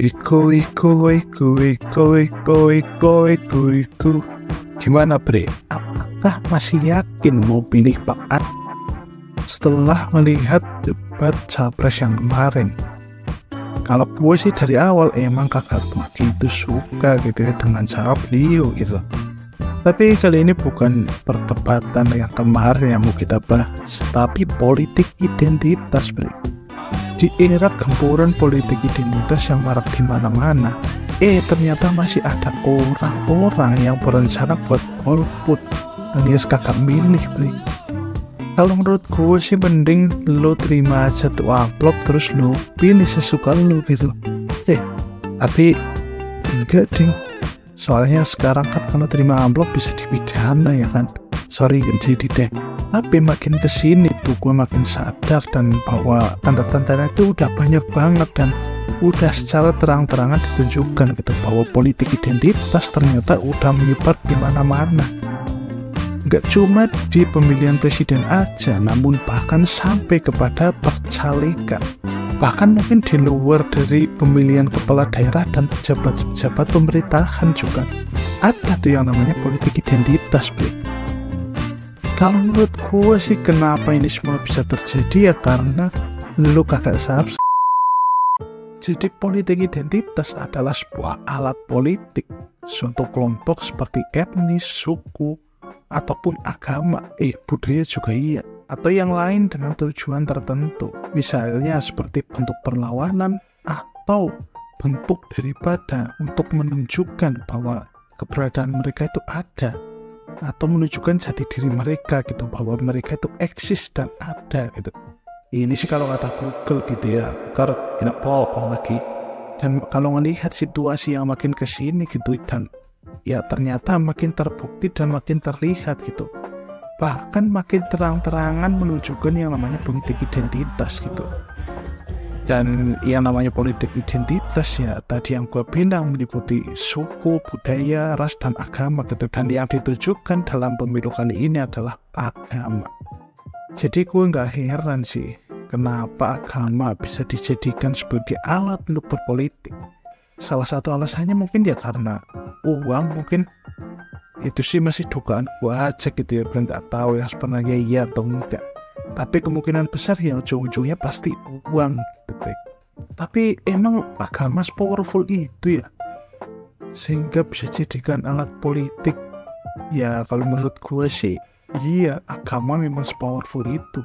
Iku. Gimana bre? Apakah masih yakin mau pilih Pak Anies setelah melihat debat capres yang kemarin? Kalau gue sih dari awal emang kagak begitu suka gitu ya dengan cara beliau gitu. Tapi kali ini bukan perdebatan yang kemarin yang mau kita bahas, tapi politik identitas bre. Di era gempuran politik identitas yang marak di mana-mana, ternyata masih ada orang-orang yang berencana buat golput alias kakak milih bre. Kalau menurut gue sih mending lo terima aja tuh amplop terus lo pilih sesuka lo gitu. Tapi enggak ding. Soalnya sekarang kan kalau terima amplop bisa dipidana ya kan. Sorry jadi deh. Tapi makin kesini tuh gue makin sadar dan bahwa tanda-tandanya itu udah banyak banget dan udah secara terang-terangan ditunjukkan gitu bahwa politik identitas ternyata udah menyebar di mana-mana. Nggak cuma di pemilihan presiden aja, namun bahkan sampai kepada percalekan. Bahkan mungkin di luar dari pemilihan kepala daerah dan pejabat-pejabat pemerintahan juga ada tuh yang namanya politik identitas, Bre. Kalau menurut gue sih kenapa ini semua bisa terjadi ya karena lu kagak subs. Jadi politik identitas adalah sebuah alat politik suatu kelompok seperti etnis, suku, ataupun agama, budaya juga iya, atau yang lain dengan tujuan tertentu. Misalnya seperti bentuk perlawanan atau bentuk daripada untuk menunjukkan bahwa keberadaan mereka itu ada, atau menunjukkan jati diri mereka gitu, bahwa mereka itu eksis dan ada gitu. Ini sih kalau kata Google gitu ya, karena tidak apa lagi. Dan kalau melihat situasi yang makin kesini gitu, dan ya ternyata makin terbukti dan makin terlihat gitu, bahkan makin terang-terangan menunjukkan yang namanya politik identitas gitu. Dan yang namanya politik identitas ya tadi yang gue bilang meliputi suku, budaya, ras, dan agama gitu. Dan yang ditujukan dalam pemilu kali ini adalah agama. Jadi gue gak heran sih kenapa agama bisa dijadikan sebagai alat untuk berpolitik. Salah satu alasannya mungkin ya karena uang, mungkin itu sih masih dugaan gue aja gitu ya, gue gak tahu ya sebenarnya iya atau enggak. Tapi kemungkinan besar ya ujung-ujungnya pasti uang gitu. Tapi emang agama powerful itu ya sehingga bisa jadikan alat politik? Ya kalau menurut gue sih iya, agama memang powerful itu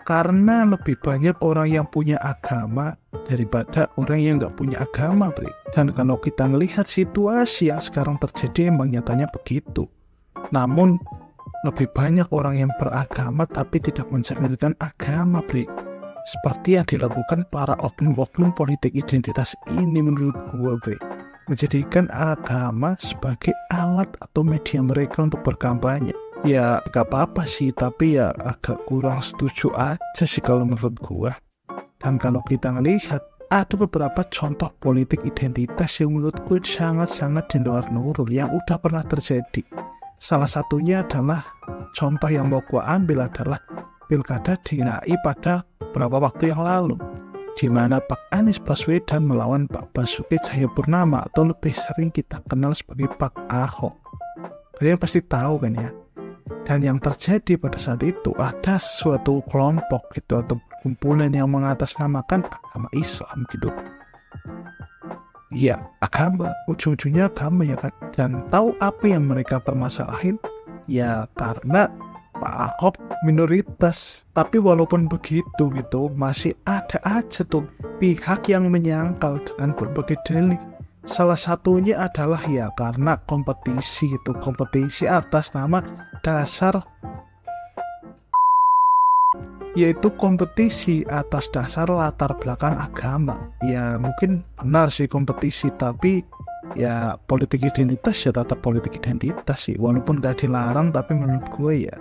karena lebih banyak orang yang punya agama daripada orang yang nggak punya agama, Bre. Dan kalau kita melihat situasi yang sekarang terjadi emang nyatanya begitu. Namun lebih banyak orang yang beragama tapi tidak mencerminkan agama, Bre. Seperti yang dilakukan para oknum-oknum politik identitas ini menurut gue, Bre. Menjadikan agama sebagai alat atau media mereka untuk berkampanye. Ya gak apa-apa sih, tapi ya agak kurang setuju aja sih kalau menurut gue. Dan kalau kita ngelihat ada beberapa contoh politik identitas yang menurut gue sangat-sangat di luar nurul yang udah pernah terjadi. Salah satunya adalah contoh yang mau gue ambil adalah pilkada DKI pada beberapa waktu yang lalu, di mana Pak Anies Baswedan melawan Pak Basuki Cahayapurnama atau lebih sering kita kenal sebagai Pak Ahok. Kalian pasti tahu kan ya. Dan yang terjadi pada saat itu ada suatu kelompok gitu atau kumpulan yang mengatasnamakan agama Islam gitu. Ya agama, ujung-ujungnya agama ya kan. Dan tahu apa yang mereka permasalahin? Ya karena Pak Ahok minoritas. Tapi walaupun begitu gitu masih ada aja tuh pihak yang menyangkal dengan berbagai dalih. Salah satunya adalah ya karena kompetisi itu, kompetisi atas nama dasar, yaitu kompetisi atas dasar latar belakang agama. Ya mungkin benar sih kompetisi, tapi ya politik identitas ya tetap politik identitas sih, walaupun gak dilarang. Tapi menurut gue ya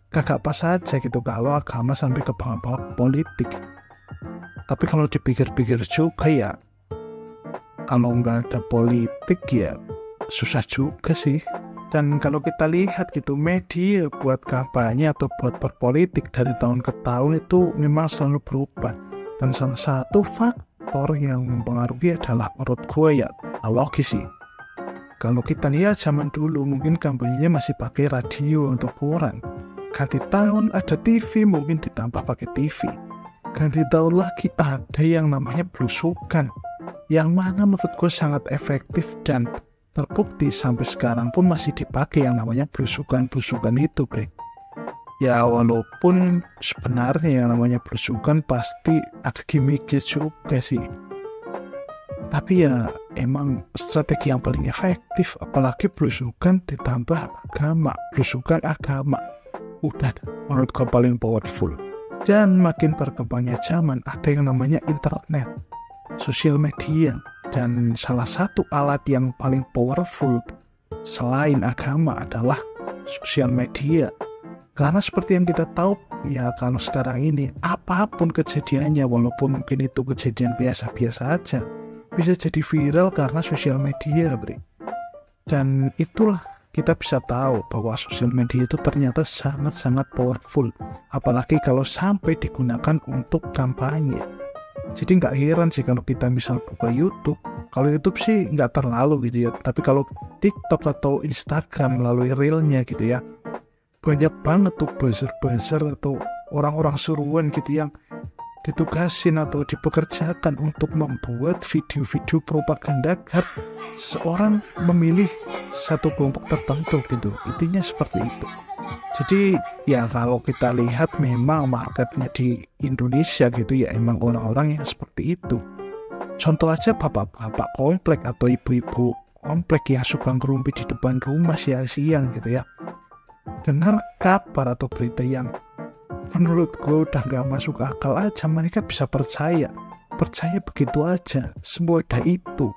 kagak pas aja gitu kalau agama sampai ke bawah-bawah politik. Tapi kalau dipikir-pikir juga ya, kalau nggak ada politik ya susah juga sih. Dan kalau kita lihat gitu, media buat kampanye atau buat berpolitik dari tahun ke tahun itu memang selalu berubah. Dan salah satu faktor faktor yang mempengaruhi adalah menurut gue ya logis sih. Kalau kita lihat zaman dulu mungkin kampanyenya masih pakai radio untuk koran. Ganti tahun ada TV, mungkin ditambah pakai TV. Ganti tahun lagi ada yang namanya belusukan, yang mana menurut gue sangat efektif dan terbukti sampai sekarang pun masih dipakai yang namanya belusukan itu, bre. Ya walaupun sebenarnya yang namanya belusukan pasti ada gimmicknya juga sih. Tapi ya emang strategi yang paling efektif, apalagi belusukan ditambah agama. Belusukan agama udah menurut gue paling powerful. Dan makin berkembangnya zaman ada yang namanya internet, sosial media. Dan salah satu alat yang paling powerful selain agama adalah sosial media. Karena seperti yang kita tahu, ya kalau sekarang ini apapun kejadiannya, walaupun mungkin itu kejadian biasa-biasa aja, bisa jadi viral karena sosial media, bre. Dan itulah kita bisa tahu bahwa sosial media itu ternyata sangat-sangat powerful. Apalagi kalau sampai digunakan untuk kampanye. Jadi nggak heran sih kalau kita misal buka YouTube. Kalau YouTube sih nggak terlalu gitu ya. Tapi kalau TikTok atau Instagram melalui Reel-nya gitu ya, banyak banget tuh buzzer-buzzer atau orang-orang suruhan gitu yang ditugasin atau dipekerjakan untuk membuat video-video propaganda agar seseorang memilih satu kelompok tertentu gitu. Intinya seperti itu. Jadi ya kalau kita lihat memang marketnya di Indonesia gitu ya emang orang-orang yang seperti itu. Contoh aja bapak-bapak komplek atau ibu-ibu komplek yang suka ngerumpi di depan rumah siang-siang gitu ya. Dengar kabar atau berita yang menurut gue udah gak masuk akal aja, mereka bisa percaya begitu aja, semudah itu.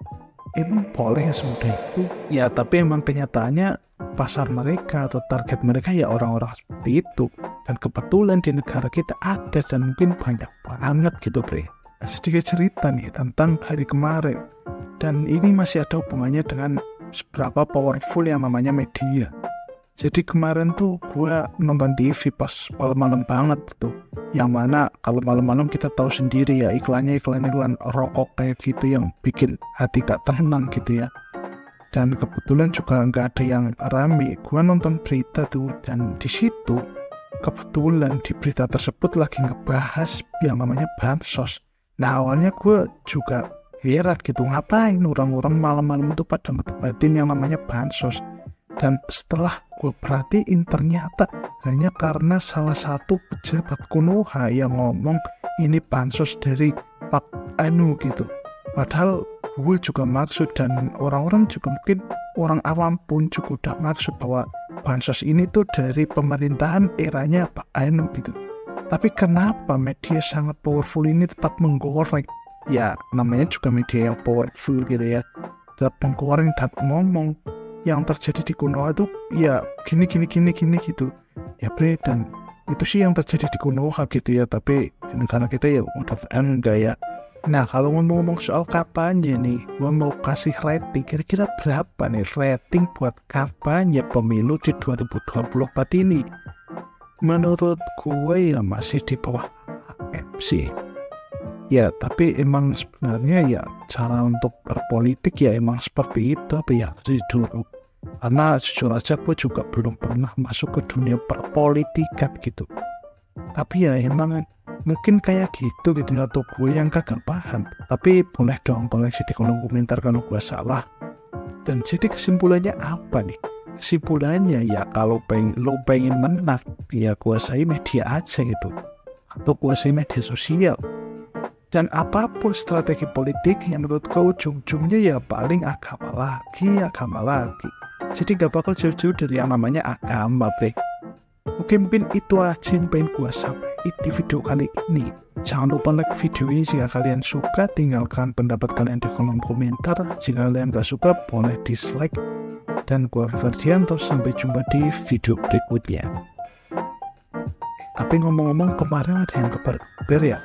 Emang boleh ya semudah itu? Ya tapi emang kenyataannya pasar mereka atau target mereka ya orang-orang seperti itu. Dan kebetulan di negara kita ada dan mungkin banyak banget gitu, bre. Sedikit cerita nih tentang hari kemarin, dan ini masih ada hubungannya dengan seberapa powerful yang namanya media. Jadi kemarin tuh gue nonton TV pas malam-malam banget tuh, yang mana kalau malam-malam kita tahu sendiri ya iklan rokok kayak gitu yang bikin hati gak tenang gitu ya. Dan kebetulan juga nggak ada yang rame. Gue nonton berita tuh, dan di situ kebetulan di berita tersebut lagi ngebahas yang namanya bansos. Nah awalnya gue juga heran gitu, ngapain orang-orang malam-malam itu pada ngedebatin yang namanya bansos. Dan setelah gue perhatiin ternyata hanya karena salah satu pejabat Konoha yang ngomong ini bansos dari Pak Anu gitu. Padahal gue juga maksud, dan orang-orang juga mungkin orang awam pun juga udah maksud bahwa bansos ini tuh dari pemerintahan eranya Pak Anu gitu. Tapi kenapa media sangat powerful ini tetap menggoreng? Ya namanya juga media yang powerful gitu ya, tetap menggoreng dan ngomong yang terjadi di Konoha itu ya gini gitu ya, bre. Dan itu sih yang terjadi di Konoha gitu ya, tapi di negara kita ya udah enggak ya. Nah kalau ngomong-ngomong soal kampanye nih, gue mau kasih rating kira-kira berapa nih rating buat kampanye pemilu di 2024 ini. Menurut gue ya masih di bawah MC ya, tapi emang sebenarnya ya cara untuk berpolitik ya emang seperti itu, apa ya dulu. Karena jujur aja gue juga belum pernah masuk ke dunia perpolitikan gitu. Tapi ya emang mungkin kayak gitu atau gue yang kagak paham. Tapi boleh dong koleksi di kolom komentar kalau gue salah. Dan jadi kesimpulannya apa nih? Kesimpulannya ya kalau lo pengen menang ya kuasai media aja gitu, atau kuasai media sosial. Dan apapun strategi politik yang menurut gue ujung-ujungnya ya paling agama lagi. Jadi gak bakal jauh-jauh dari yang namanya agama, bre. Oke, mungkin itu aja yang pengen gue sampaikan di video kali ini. Jangan lupa like video ini jika kalian suka, tinggalkan pendapat kalian di kolom komentar. Jika kalian gak suka boleh dislike. Dan gue Ferdianto, sampai jumpa di video berikutnya. Tapi ngomong-ngomong kemarin ada yang kabar ya.